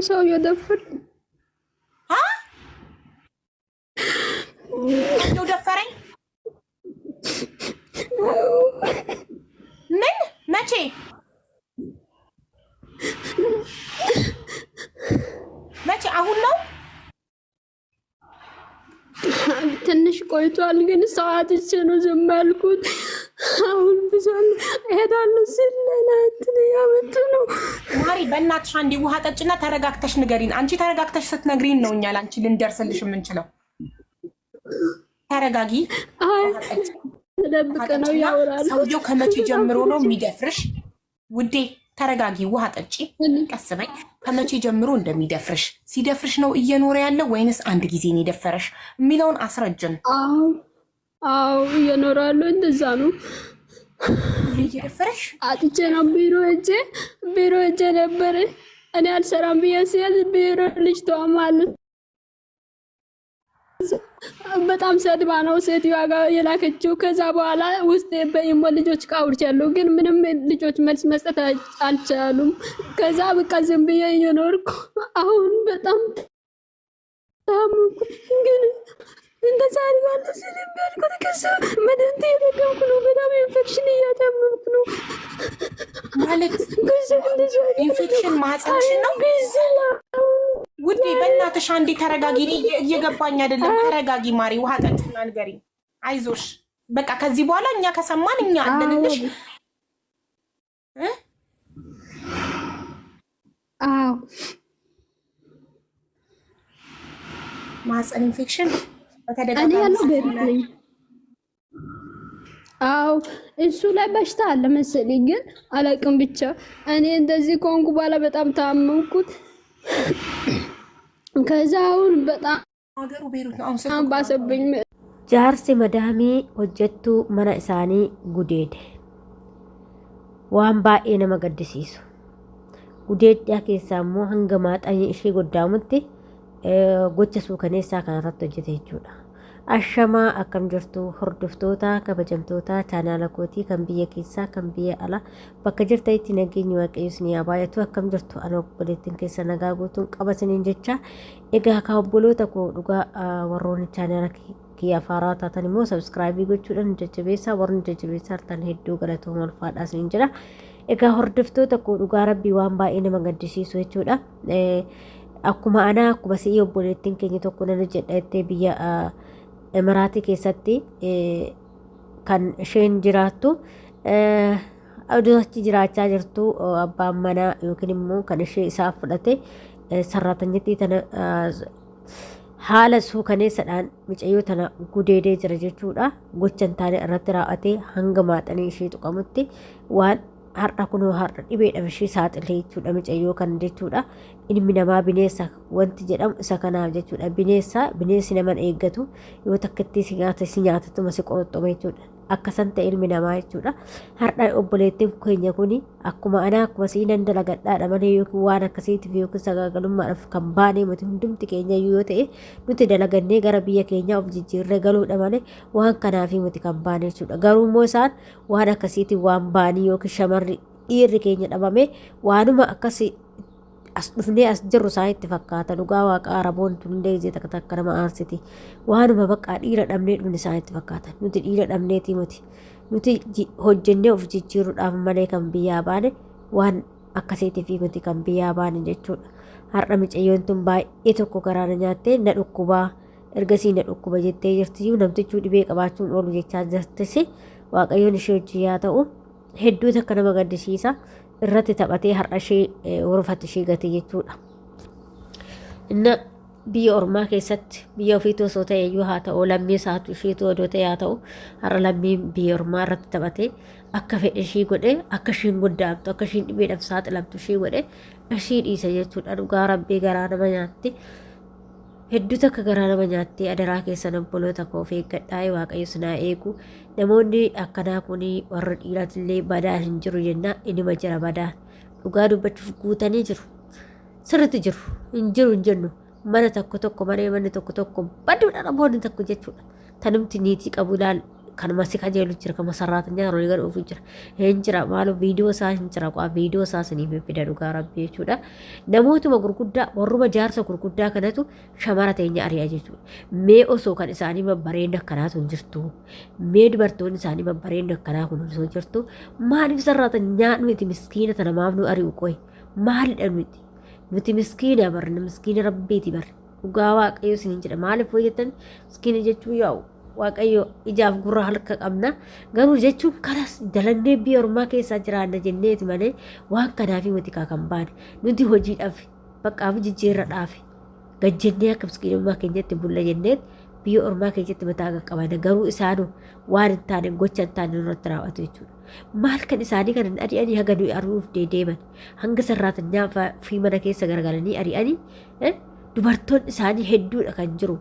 ሰው የደፈር ሰው ደፈረኝ? ምን መቼ? መቼ? አሁን ነው? ትንሽ ቆይቷል፣ ግን ሰዓት እቺ ነው ዝም ያልኩት። አሁን ብዙን እሄዳለሁ ስል ለናንተ ያመጡ ነው። ማሪ በእናትሽ አንዴ ውሃ ጠጭና ተረጋግተሽ ንገሪን። አንቺ ተረጋግተሽ ስትነግሪን ነው እኛ ላንቺ ልንደርስልሽ የምንችለው። ተረጋጊ። ተደብቀ ነው ያወራል። ሰውየው ከመቼ ጀምሮ ነው የሚደፍርሽ? ውዴ ተረጋጊ፣ ውሃ ጠጪ፣ ቀስ በይ። ከመቼ ጀምሮ እንደሚደፍርሽ፣ ሲደፍርሽ ነው እየኖረ ያለው ወይንስ አንድ ጊዜ ነው የደፈረሽ የሚለውን አስረጅን። አዎ እየኖራለሁ። እንደዛ ነው እየደፈረሽ። አጥቼ ነው ቢሮ ሄጄ ነበር። እኔ አልሰራም ብዬ ሲያዝ ቢሮ ልጅ ተዋማለት በጣም ሰድባ ነው ሴትዮዋ ጋር የላከችው። ከዛ በኋላ ውስጥ በኢሞ ልጆች ቃውርቻለሁ፣ ግን ምንም ልጆች መልስ መስጠት አልቻሉም። ከዛ በቃ ዝም ብዬ እየኖርኩ አሁን በጣም ታመምኩ። ግን እንደዛ አድርጋለ ስለሚያልኩት ከዛ መድኃኒት እየተጠቀምኩ ነው። በጣም ኢንፌክሽን እያታመምኩ ነው። ማለት ኢንፌክሽን ማህፀንሽን ነው? ውዴ በእናትሽ አንዴ ተረጋጊ። እየገባኝ አይደለም። ተረጋጊ ማሪ፣ ውሃ ጠጭና ንገሪ። አይዞሽ በቃ ከዚህ በኋላ እኛ ከሰማን እኛ አለንልሽ። አዎ ማህፀን ኢንፌክሽን እኔ ያለው በእኔ አዎ እሱ ላይ በሽታ አለ መሰለኝ፣ ግን አላውቅም። ብቻ እኔ እንደዚህ ከሆንኩ በኋላ በጣም ታመምኩት። ከዛ አሁን በጣም ሀገሩ ቤሩት ነው። አሁን ባሰብኝ። ጃርሲ መዳሚ ሆጀቱ መና ኢሳኒ ጉዴድ ዋን ባኤ ነመ ገድሲሱ ጉዴድያ ኬሳሞ hanga maaxanii ishee goddamutti gocha suukaneessaa kanarratti hojjete jechuudha. Ashamaa akkam jirtu hordoftoota kabajamtoota chaanaala kootii kan biyya keessaa kan biyya alaa bakka jirtanitti nageenyi waaqayyo isin haa baay'atu. Akkam jirtu ana obboleettiin keessa nagaa guutuun qabataniin jecha egaa ka obboloota koo dhugaa warroonni chaanaala kiyya afaaraa taatan immoo sabskraayibii gochuudhaan jajjabeessaa, warri jajjabeessaa hartan hedduu galatooma ulfaadhaas ni jira. Egaa hordoftoota koo dhugaa rabbii waan baay'ee nama gaddisiisu jechuudha. Akkuma anaa akkuma si'ii obboleettiin keenya tokko nana jedhattee biyya Emiraatii keessatti kan isheen jiraattu achi jiraachaa jirtu abbaan manaa yookiin immoo kan ishee isaa fudhate sarraatanyittii tana haala suukaneessadhaan micayyoo tana gudeedee jira jechuudha. Gochan taane irratti raawwatee hanga maaxanii ishee tuqamutti waan har'a kunoo har'a dhibeedhaaf ishee saaxilee jechuudha micayyoo kan jechuudha. Ilmi namaa bineensa wanti jedhamu isa kanaaf jechuudha. Bineensi naman eeggatu yoo takkatti si nyaatatuma si qoxxoma jechuudha. Akkasan ta'e ilmi namaa jechuudha. Har'a obboleettiin keenya kuni akkuma anaa akkuma siinan dalagadhaadha malee yookiin waan akkasiitiif yookiin sagaagalummaadhaaf kan baanee miti hundumti keenya yoo ta'e nuti dalagannee gara biyya keenyaa of jijjiirree galuudha malee waan kanaafi miti kan baanee jechuudha. Garuu immoo isaan waan akkasiitiif waan baanii yookiin shamarri dhiirri keenya dhabame waanuma akkasii as dhufnee as jirru isaa itti fakkaata. Dhugaa waaqa araboon tullee ijee takka nama aarsiti. Waanuma bakka dhiira dhabnee dhufne isaa itti fakkaata. Nuti dhiira dhabneeti miti. Nuti hojjennee of jijjiiruudhaaf malee kan biyyaa baane waan akkasiitiif miti kan biyyaa baane jechuudha. Har'a micayyoon tun baay'ee tokko garaana nyaattee na dhukkubaa ergasii na dhukkuba jettee jirti. Namtichuu dhibee qabaachuun oolu jechaa jirtisi. Waaqayyoon ishee hojii yaa ta'u hedduu takka nama gaddisiisa. Irratti taphatee har'a ishee warufatti ishee gate jechuudha. Inna biyya ormaa keessatti biyya ofiitu osoo ta'e iyyuu haa ta'u lammii isaatu isheetu odoo ta'e haa ta'u har'a lammiin biyya ormaa irratti taphatee akka fedhe ishee godhee akka isheen guddaamtu akka isheen dhibeedhaaf saaxilamtu ishee godhee ishee dhiisa jechuudha. Dhugaa rabbii garaa nama nyaatti. Hedduu takka garaa nama nyaatti. Adaraa keessan obboloota koo of eeggadhaa. Waaqayyo sinaa eegu. Namoonni akkanaa kun warra dhiiraatillee badaan hin jiru jenna inuma jira badaan. Dhugaa dubbachuuf guutanii jiru. Sirriitti jiru. Hin jiru hin jennu. Mana tokko tokko maree manni tokko tokko baduudha namoonni tokko jechuudha. Tanumti niitii qabu kan masih kajeelu jira kan sarraatanya yeroo gara dhufu jira hin jira maaloo viidiyoo isaa hin jira qo'a viidiyoo isaa siniif fida dhugaa rabbii jechuudha namootuma gurguddaa warruma jaarsa gurguddaa kanatu shamara teenya ari'a jechuudha mee osoo kan isaanii babbareedna akkanaatu hin jirtu mee dubartoonni isaanii babbareedna akkanaa kun osoo jirtu maaliif sarraatanyaa nuti miskiina tana maaf nu ari'u qoy maalidha nuti miskiina barna miskiina rabbiiti barna dhugaa waaqayyo sinin jedha maaliif hojjetan miskiina jechuu yaa'u waaqayyo ijaaf gurra halka qabna garuu jechuun kanas dalannee biyya ormaa keessaa jiraanna jenneeti malee waan kanaafi miti kan baane nuti hojiidhaaf baqqaaf jijjiirradhaaf gajjennee akka miskiinummaa keenyatti bulla jenneet biyya ormaa keessatti mataa qaqqabana garuu isaanu waan hin taane gocha hin taane irratti raawwatu jechuudha. Maal kan isaanii kan hin ari'anii haga nuyi ari'uuf deedeeman hanga sarraatanyaa fi mana keessa garagalanii ari'anii dubartoonni isaanii hedduudha kan jiru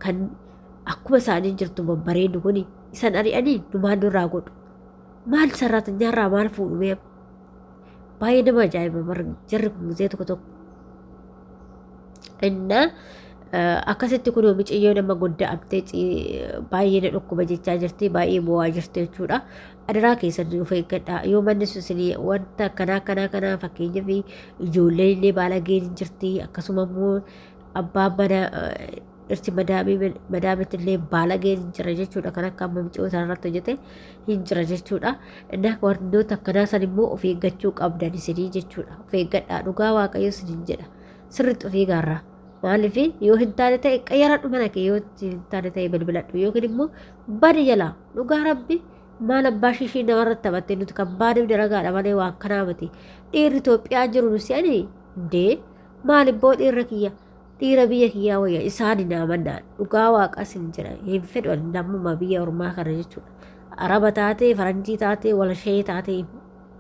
kan akkuma isaanii jirtu babbareeddu kuni isan ari'anii numaan nurraa godhu maal sarraatanyaarraa maal fuudhumee baay'ee nama ajaa'iba jarri kun muzee tokko innaa akkasitti kun mucayyoo nama godda'amtee baay'ee na dhukkuba jechaa jirti baay'ee bu'aa jirti jechuudha adaraa keessan nuuf eeggadha yoo manni sun wanta akkanaa fakkeenyaaf ijoolleen illee baalageen jirti akkasuma immoo abbaan mana irti madaamiti illee baalageen jira jechuudha kan akka amma mucayyoo irratti hojjete hin jira jechuudha innaa wantoota akkanaa san immoo of eeggachuu qabdan isinii jechuudha of eeggadha dhugaa waaqayyo isiniin jedha sirriitti of eegaarraa maaliif yoo hin taane ta'e qayyaradhu mana kee yoo hin taane ta'e bilbiladhu yookiin immoo badi jalaa dhugaa rabbi maal abbaa shishii namarratti taphattee nuti kan baaniif daragaadha malee waan kanaa miti dhiirri Itoophiyaa jiru nu si'anii indee maal ibboo dhiira biyya kiyyaa wayya isaani naamannaan dhugaa waaqas hin jira hin fedhu namuma biyya ormaa kana jechuudha araba taatee faranjii taatee walashee taatee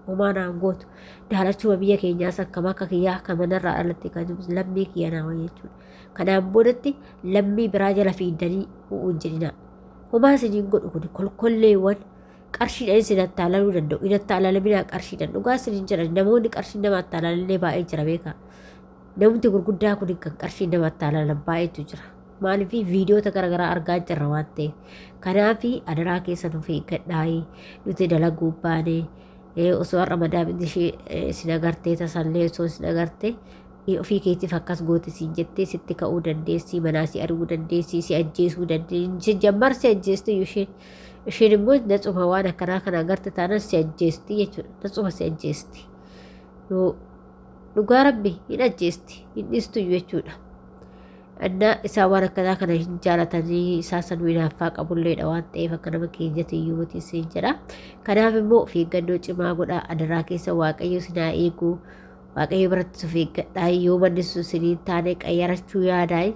homaa naan gootu daalachuma biyya keenyaas akkam akka kiyyaa akka manarraa alatti kan lammii kiyya naama jechuudha kanaan boodatti lammii biraa jala fiiddanii u'uun jedhinaa homaa isiniin godhu kun kolkolleewwan qarshiidhaan isin attaalaluu danda'u hin attaalalaminaa qarshiidhaan dhugaa isiniin jedhan namoonni qarshii nama attaalallee baay'ee jira beekaa namni gurguddaa kun kan qarshii nama attaalalan baay'eetu jira maaliif viidiyoota garaagaraa argaa jirra waan ta'eef kanaaf adaraa keessa nuuf eeggadhaayii nuti dalaguu baanee osoo har'a madaamni ishee sin agartee tasallee osoo sin agartee ofii keetiif akkas goote siin jettee sitti ka'uu dandeessii manaa si arguu dandeessii si ajjeesuu dandeessii jammar si ajjeesti isheen immoo natsuma waan akkanaa kana agarte taanaan si ajjeesti jechuudha natsuma si ajjeesti dhugaa rabbi hin ajjeesti hin dhiistu jechuudha annaa isaa waan akkanaa kana hin jaalatanii isaa sanuu hinaaffaa qabulleedha waan ta'eef akka nama keenyatti iyyuu miti siin jedha kanaaf immoo of eeggannoo cimaa godhaa adaraa keessa waaqayyo sinaa eeguu waaqayyo biratti of eeggadhaa yoo manni sun siniin taane qayyarachuu yaadaay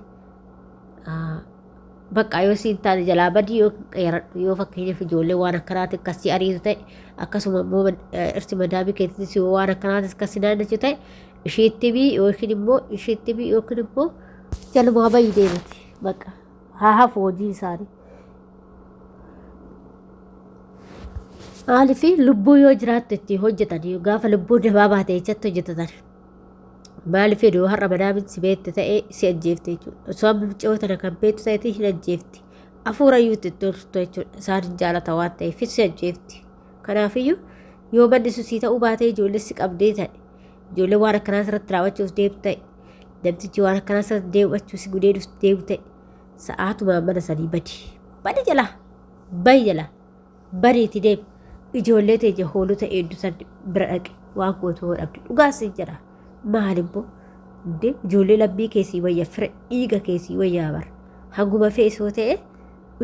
bakka yoo siin taane jalaa badii yoo qayyaradhu yoo fakkeenyaaf ijoollee waan akkanaati akkasii ariitu ta'e akkasuma immoo irsi madaamii keessattis yoo waan akkanaati akkasii naannachu ta'e isheetti bii yookiin immoo jaluma bayii deemati bakka haa hafu hojii isaanii maaliif lubbuu yoo jiraattu itti hojjetan gaafa lubbuu namaa baate jechatti hojjetatan maaliif yoo har'a madaamin si beette ta'e si ajjeefte jechuudha osoo amma mucayyoo tana kan beektu ta'etti hin ajjeefti hafuura iyyuu itti toltu jechuudha isaan hin jaalata waan ta'eef si ajjeefti kanaafiyyuu yoo manni susii ta'uu baatee ijoollee si qabdee ta'e ijoollee waan akkanaa irratti raawwachuuf deemtu ta'e namtichi waan akkanaa irratti deemachuuf si gudeeduuf deemu ta'e sa'aatuma mana sanii badi jalaa badiitti deemu ijoollee teenya hoolota hedduu san bira dhaqe waan gootu hoo dhabde dhugaas hin jedha maal immoo ijoollee lammii keessii wayya fira dhiiga keessii wayyaa bara hanguma feesoo ta'e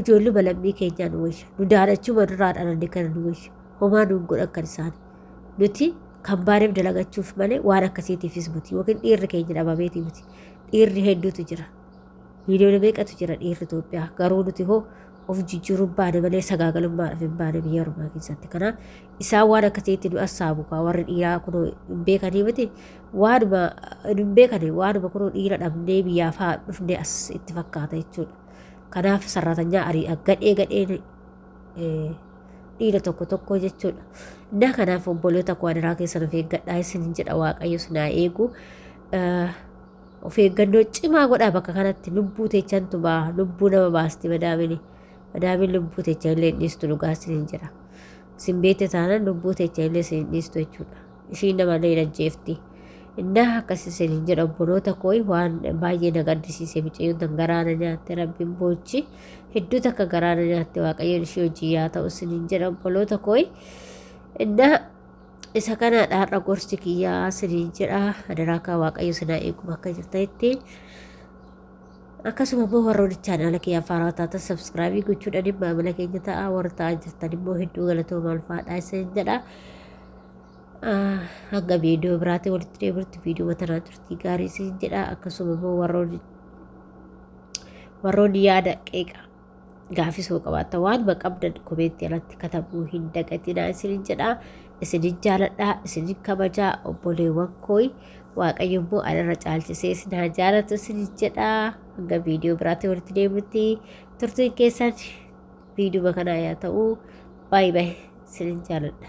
ijoolluma lammii keenyaa nu wayya nu daanachuma nurraa dhalanne kana nu wayya homaa nuun godhan kan isaan nuti kan baaneef dalagachuuf malee waan akkasiitiifis miti yookiin dhiirri keenya dhabameetii miti dhiirri hedduutu jira miiliyoona meeqatu jira dhiirri Itoophiyaa garuu nuti hoo of jijjiiruun baane malee sagaagalummaadhaaf hin baane biyya ormaa keessatti kanaaf isaan waan akkasiitti nu assaabu kaa warri dhiiraa kunoo hin beekanii miti waanuma hin beekane waanuma kunoo dhiira dhabnee biyyaaf haa dhufnee as itti fakkaata jechuudha kanaaf sarraatanyaa ari'a gadheen dhiira tokko jechuudha innaa kanaaf obboloota koo adaraa keessa of eeggadhaa isin jedha waaqayyo sinaa eegu of eeggannoo cimaa godhaa bakka kanatti lubbuu teechantu baa lubbuu nama baasti madaamini Madaamiin lubbuu teecha illee dhiistu dhugaa isiniin jira. Isin beekte taanaan lubbuu teecha illee isin dhiistu jechuudha. Ishiin namallee hin ajjeefti. Innaa akkas isiniin jedha obboloota kooyi waan baay'ee na gaddisiise mucayyoon tan garaana nyaatte rabbiin boochi hedduu takka garaana nyaatte waaqayyoon ishee hojii yaa ta'u isiniin jedha obboloota kooyi. Innaa isa kanaadha har'a gorsi kiyyaa isiniin jedha adaraa kan waaqayyo sinaa eeguma akka jirtanitti. Akkasuma immoo warroonni chaanaala kiyyaa faaraa taatan sabskraabii gochuudhaan maamila keenya ta'a warra ta'aa jirtan immoo hedduu galatoomaa ulfaadhaa isiniin jedha. Hanga viidiyoo biraatti walitti deebinutti viidiyoo tanaa turtii gaarii isiniin jedha. Akkasuma immoo warroonni yaada qeeqa gaafisoo qabaatan waan qabdan komeetti alatti katabuu hin dagatinaa isiniin jedha. Isinin jaaladhaa isinin kabajaa obboleewwan kooyi waaqayyo immoo anarra caalchisee isin haa jaalatu isinin jedha. Hanga viidiyoo biraatti walitti deebinutti turtiin keessan viidiyoo kanaa yaa ta'u baay'ee isinin jaaladha.